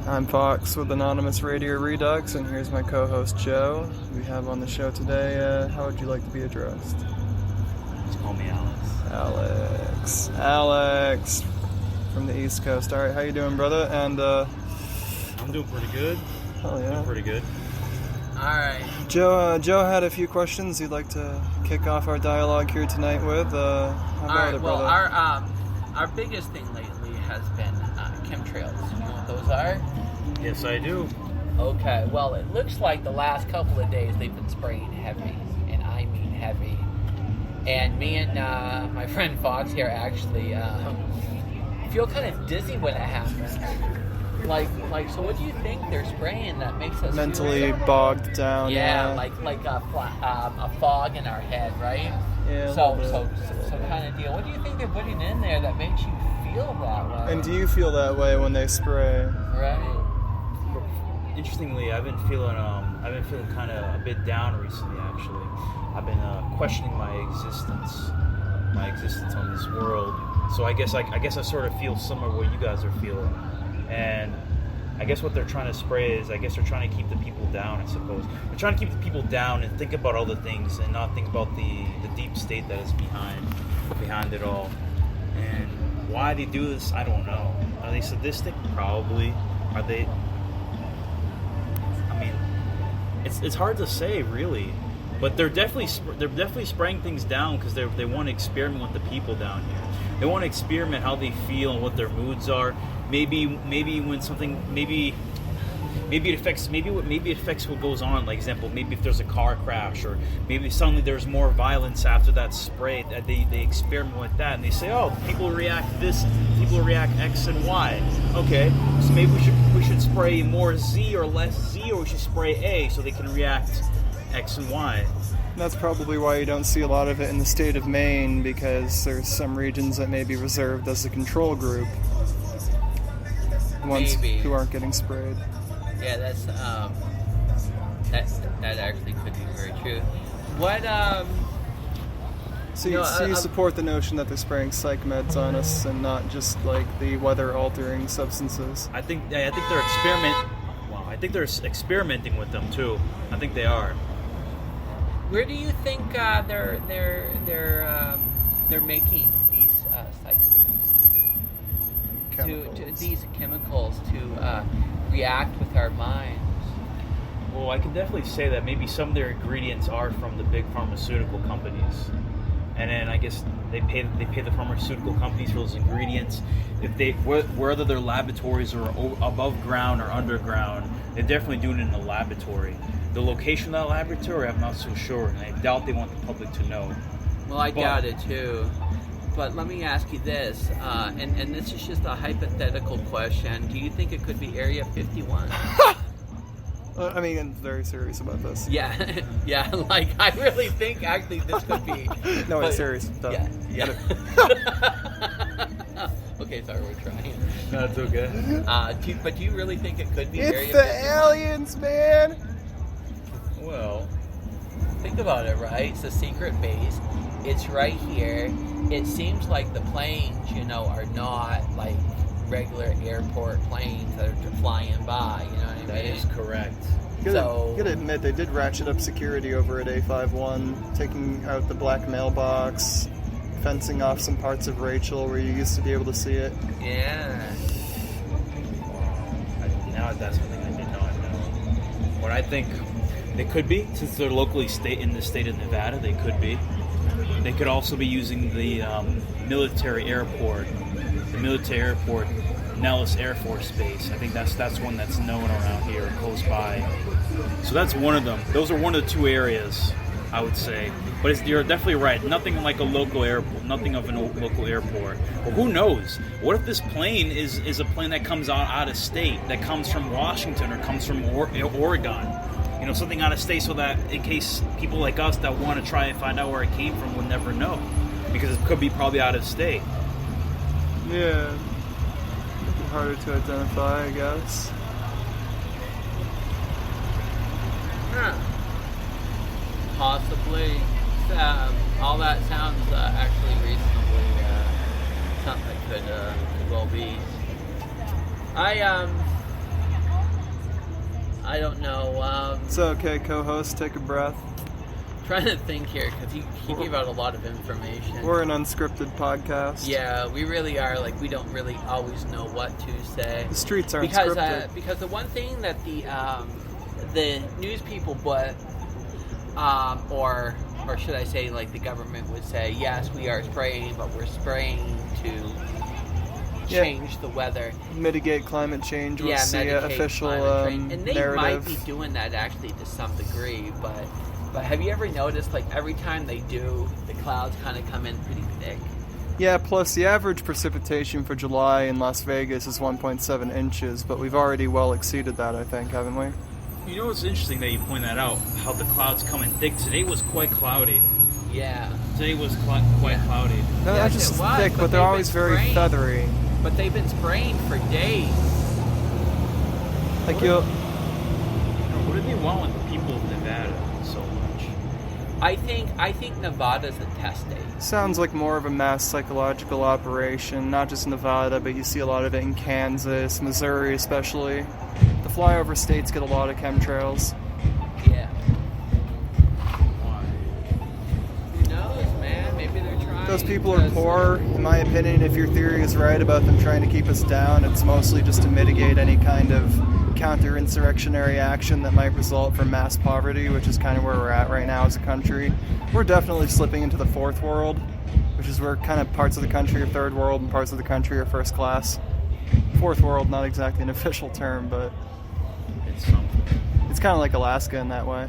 I'm Fox with Anonymous Radio Redux, and here's my co-host Joe. We have on the show today, how would you like to be addressed? Just call me Alex. Alex from the East Coast. Alright, how you doing, brother? And, I'm doing pretty good. Oh yeah. Doing pretty good. Alright. Joe had a few questions he'd like to kick off our dialogue here tonight with. How about it, brother? Well, our biggest thing lately has been chemtrails. You know what those are? Yes, I do. Okay, well, it looks like the last couple of days they've been spraying heavy, and I mean heavy. And me and my friend Fox here actually feel kind of dizzy when it happens. Like, so what do you think they're spraying that makes us mentally feel bogged down? Yeah, like a fog in our head, right? Yeah. So kind of deal. What do you think they're putting in there that makes you feel that way? And do you feel that way when they spray? Right. Interestingly, I've been feeling kind of a bit down recently. Actually, I've been questioning my existence on this world. So I guess I sort of feel some of what you guys are feeling. And I guess what they're trying to spray is, I guess they're trying to keep the people down, I suppose. They're trying to keep the people down and think about other things and not think about the deep state that is behind it all. And why they do this, I don't know. Are they sadistic? Probably. Are they... I mean, it's hard to say, really. But they're definitely spraying things down because they want to experiment with the people down here. They want to experiment how they feel and what their moods are. Maybe when something maybe it affects what goes on. Like example, maybe if there's a car crash, or maybe suddenly there's more violence after that spray. That they experiment with that and they say, oh, people react this, people react X and Y. Okay, so maybe we should spray more Z or less Z, or we should spray A so they can react X and Y. That's probably why you don't see a lot of it in the state of Maine, because there's some regions that may be reserved as a control group. Ones Maybe. who aren't getting sprayed. Yeah, that's that actually could be very true. What So you support the notion that they're spraying psych meds on us and not just like the weather-altering substances? I think they're experimenting with them too. I think they are. Where do you think they're making these psych to these chemicals to react with our minds? Well, I can definitely say that maybe some of their ingredients are from the big pharmaceutical companies, and then I guess they pay the pharmaceutical companies for those ingredients. Whether their laboratories are above ground or underground, they're definitely doing it in the laboratory. The location of that laboratory, I'm not so sure, and I doubt they want the public to know. Well, I doubt it too. But let me ask you this, and this is just a hypothetical question. Do you think it could be Area 51? I mean, I'm very serious about this. Yeah, like, I really think actually this could be... No, it's serious. Yeah. Okay, sorry, we're trying. That's okay. But do you really think it could be It's Area the 51? aliens, man! Well, Think about it, right? It's a secret base. It's right here. It seems like the planes, are not like regular airport planes that are flying by. You know what I mean? that is correct. You gotta admit, they did ratchet up security over at A51, taking out the black mailbox, fencing off some parts of Rachel where you used to be able to see it. Yeah. Now that's something I did not know. What I think they could be, since they're locally in the state of Nevada, they could be. They could also be using the military airport, Nellis Air Force Base. I think that's one that's known around here, close by. So that's one of them. Those are one of the two areas, I would say. But you're definitely right. Nothing like a local airport. Nothing of a local airport. Well, who knows? What if this plane is a plane that comes out of state, that comes from Washington or comes from Oregon? Something out of state, so that in case people like us that want to try and find out where it came from would never know, because it could be probably out of state. Yeah. Make it harder to identify, I guess. Huh. Possibly. All that sounds actually reasonably something that could well be. I don't know. It's okay, co-host. Take a breath. Trying to think here because he gave out a lot of information. We're an unscripted podcast. Yeah, we really are. Like, we don't really always know what to say. The streets aren't because scripted. because the one thing that the news people or should I say, like, the government would say, yes, we are spraying, but we're spraying to change the weather, mitigate climate change. We'll see mitigate official and they narrative. might be doing that actually to some degree, but have you ever noticed, like, every time they do, the clouds kind of come in pretty thick? Yeah, plus the average precipitation for July in Las Vegas is 1.7 inches, but we've already well exceeded that, I think, haven't we? You know what's interesting that you point that out, how the clouds come in thick. Today was quite cloudy. Yeah. Today was quite cloudy. No, Yes, not just it was, thick, but they're they've always been very spraying. feathery. But they've been spraying for days. Like What do they want with the people of Nevada so much? I think Nevada's a test state. sounds like more of a mass psychological operation, not just Nevada, but you see a lot of it in Kansas, Missouri especially. The flyover states get a lot of chemtrails. Yeah. Who knows, man? Maybe they're trying. Those people are poor. In my opinion, if your theory is right about them trying to keep us down, it's mostly just to mitigate any kind of counter-insurrectionary action that might result from mass poverty, which is kind of where we're at right now as a country. We're definitely slipping into the fourth world, which is where kind of parts of the country are third world and parts of the country are first class. Fourth world, not exactly an official term, but It's something. it's kind of like Alaska in that way.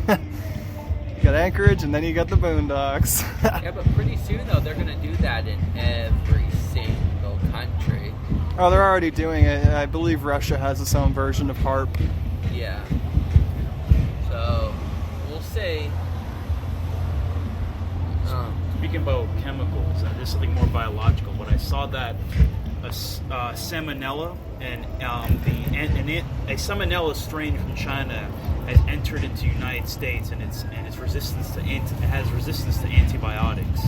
You got Anchorage, and then you got the Boondocks. Yeah, but pretty soon, though, they're going to do that in every single country. Oh, they're already doing it. I believe Russia has its own version of HARP. Yeah. So, we'll see. Speaking about chemicals, there's something more biological. But I saw that salmonella and a salmonella strain from China has entered into the United States, and it has resistance to antibiotics.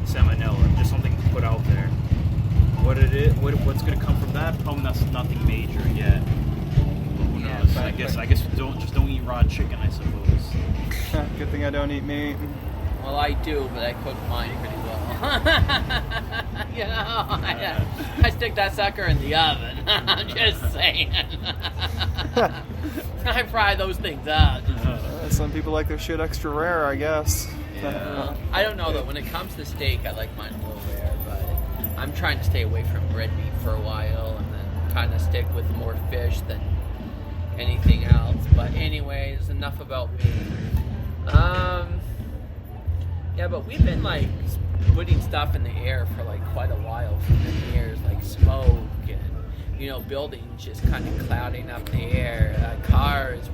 Salmonella, just something to put out there. What's going to come from that? Probably nothing major yet. Who Yeah, knows? but- I guess don't eat raw chicken, I suppose. Good thing I don't eat meat. Well, I do, but I cook mine pretty well. You know, I stick that sucker in the oven. I'm just saying. I fry those things up. Some people like their shit extra rare, I guess. Yeah. I don't know, though. When it comes to steak, I like mine a little rare, but I'm trying to stay away from red meat for a while and then kind of stick with more fish than anything else. But anyways, enough about me. Yeah, but we've been, like, putting stuff in the air for, like, quite a while for many years, like smoke and, you know, buildings just kind of clouding up the air, cars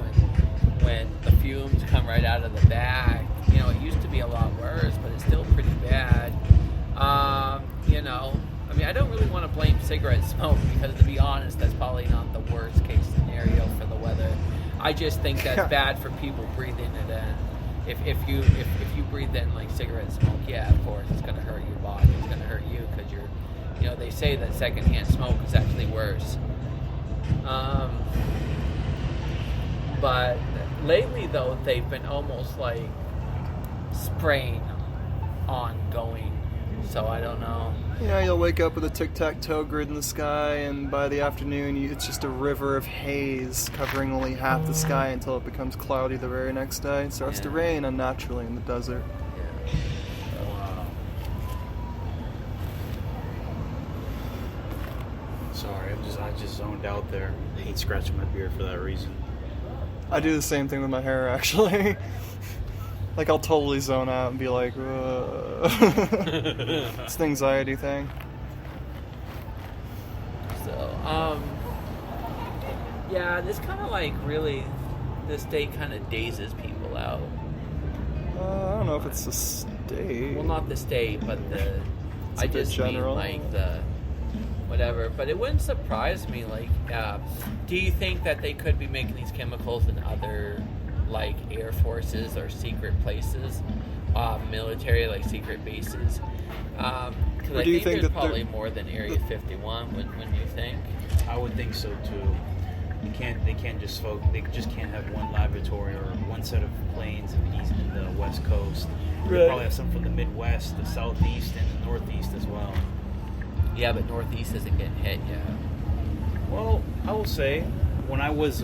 when the fumes come right out of the back. You know, it used to be a lot worse, but it's still pretty bad. You know, I mean, I don't really want to blame cigarette smoke because, to be honest, that's probably not the worst case scenario for the weather. I just think that's bad for people breathing it in. If you breathe in, like, cigarette smoke, yeah, of course, it's going to hurt your body. It's going to hurt you because you know, they say that secondhand smoke is actually worse. But lately, though, they've been almost like spraying ongoing. So I don't know. You know, you'll wake up with a tic-tac-toe grid in the sky, and by the afternoon, it's just a river of haze covering only half the sky until it becomes cloudy the very next day. It starts to rain unnaturally in the desert. Wow. Sorry, I just zoned out there. I hate scratching my beard for that reason. I do the same thing with my hair, actually. Like, I'll totally zone out and be like, it's an anxiety thing. So, yeah, this kind of like really, this state kind of dazes people out. I don't know if it's the state. Well, not the state, but the, I a bit just general. mean like the, whatever. But it wouldn't surprise me, like, do you think that they could be making these chemicals in other, like, air forces or secret places, military, like secret bases? Because I do you think think there's that probably more than Area 51, wouldn't you think? I would think so too. They just can't have one laboratory or one set of planes in the east and the west coast. They Right. probably have some from the Midwest, the Southeast, and the Northeast as well. Yeah, but Northeast isn't getting hit yet. Well, I will say, when I was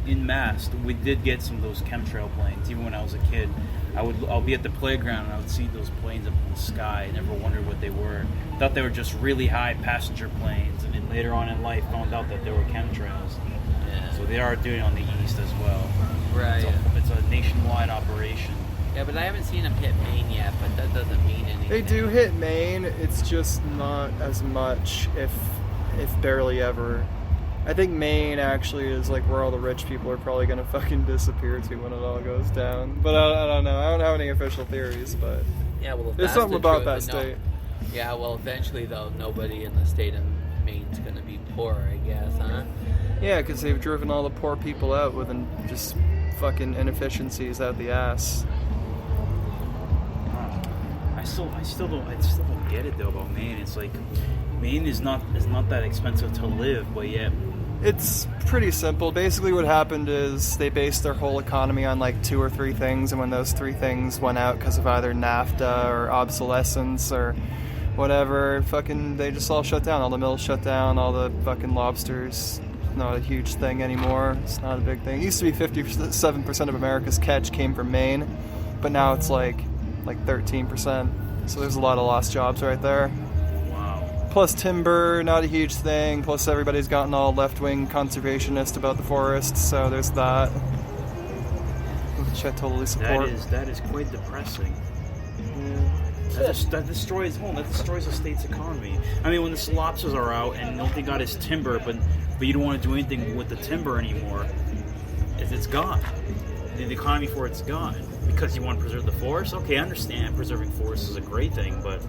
in Mast, we did get some of those chemtrail planes. Even when I was a kid, I'll be at the playground and I would see those planes up in the sky. I never wondered what they were. Thought they were just really high passenger planes, and then later on in life found out that they were chemtrails. Yeah. So they are doing it on the east as well. Right. It's a nationwide operation. Yeah, but I haven't seen them hit Maine yet, but that doesn't mean anything. They do hit Maine. It's just not as much, if barely ever. I think Maine actually is like where all the rich people are probably gonna fucking disappear to when it all goes down. But I don't know. I don't have any official theories, but Yeah, well, if there's that's something the about truth, that then state. Yeah, well, eventually, though, nobody in the state of Maine's going to be poor, I guess, huh? Yeah, because they've driven all the poor people out with just fucking inefficiencies out the ass. I still don't get it though about Maine. It's like Maine is not that expensive to live, but yet It's pretty simple. Basically what happened is they based their whole economy on like 2 or 3 things, and when those 3 things went out because of either NAFTA or obsolescence or whatever, fucking they just all shut down. All the mills shut down, all the fucking lobsters. Not a huge thing anymore. It's not a big thing. It used to be 57% of America's catch came from Maine, but now it's like 13%. So there's a lot of lost jobs right there. wow. Plus timber, not a huge thing. Plus everybody's gotten all left-wing conservationist about the forests, so there's that. Which I totally support. That is quite depressing. Yeah. That destroys the state's economy. I mean, when the lobsters are out and the only thing got is timber, but you don't want to do anything with the timber anymore, it's gone. The economy for it's gone. Because you want to preserve the forest? Okay, I understand preserving forests is a great thing, but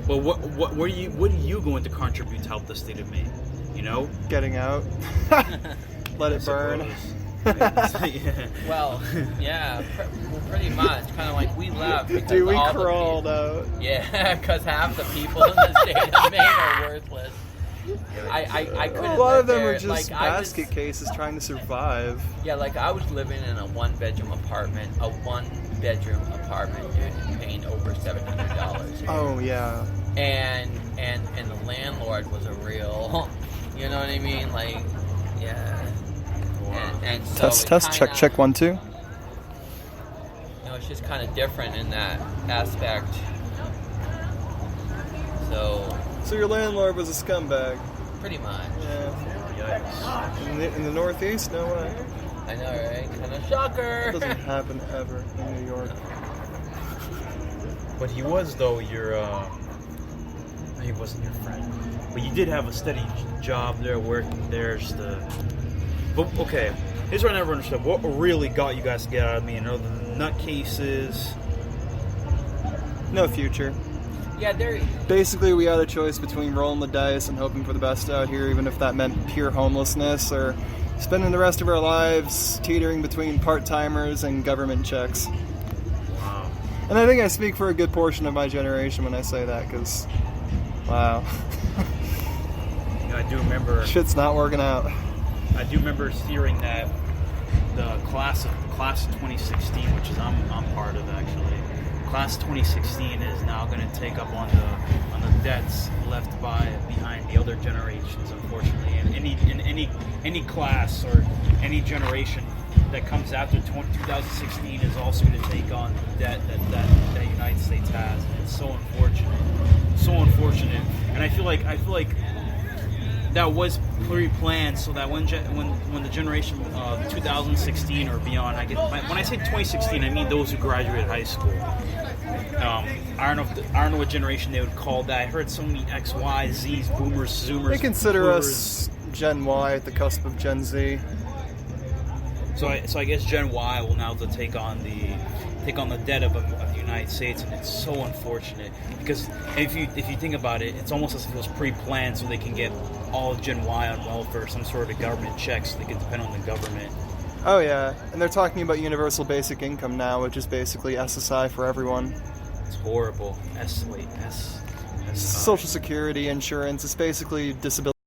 what are you going to contribute to help the state of Maine? You know? Getting out. Let it burn. Yeah. Well, yeah, pretty much. Kind of like we left because Dude, we all crawled out. Yeah, because half the people in the state of Maine are worthless. I couldn't. A lot of live them there. are just basket cases trying to survive. Yeah, like I was living in a one-bedroom apartment, dude, and paying over $700. Oh yeah. And the landlord was a real, you know what I mean? Like, yeah. And so Test, check 1 2. You know, it's just kind of different in that aspect. So your landlord was a scumbag. pretty much. Yeah. In the Northeast, no way. I know, right? Kind of shocker. It doesn't happen ever in New York. But he was, though, he wasn't your friend. But you did have a steady job there, working there. But, okay, here's what I never understood. What really got you guys to get out of Maine? Other than nutcases? No future. Yeah, there. Basically, we had a choice between rolling the dice and hoping for the best out here, even if that meant pure homelessness, or spending the rest of our lives teetering between part-timers and government checks. Wow. And I think I speak for a good portion of my generation when I say that, because, wow. You know, I do remember... Shit's not working out. I do remember hearing that the class of 2016, which is I'm part of actually. Class 2016 is now going to take up on the debts left behind the other generations, unfortunately. And any class or any generation that comes after 2016 is also going to take on the debt that the United States has. And it's so unfortunate. And I feel like that was pre-planned so that when the generation of 2016 or beyond, when I say 2016, I mean those who graduated high school. I don't know what generation they would call that. I heard so many X, Y, Z's, Boomers, Zoomers. They consider Boomers. us Gen Y at the cusp of Gen Z. So I guess Gen Y will now take on the debt of the United States, and it's so unfortunate because if you think about it, it's almost as if it was pre-planned so they can get all of Gen Y on welfare, some sort of government check, so they can depend on the government. Oh yeah, and they're talking about universal basic income now, which is basically SSI for everyone. It's horrible. S. Social Security, insurance, it's basically disability.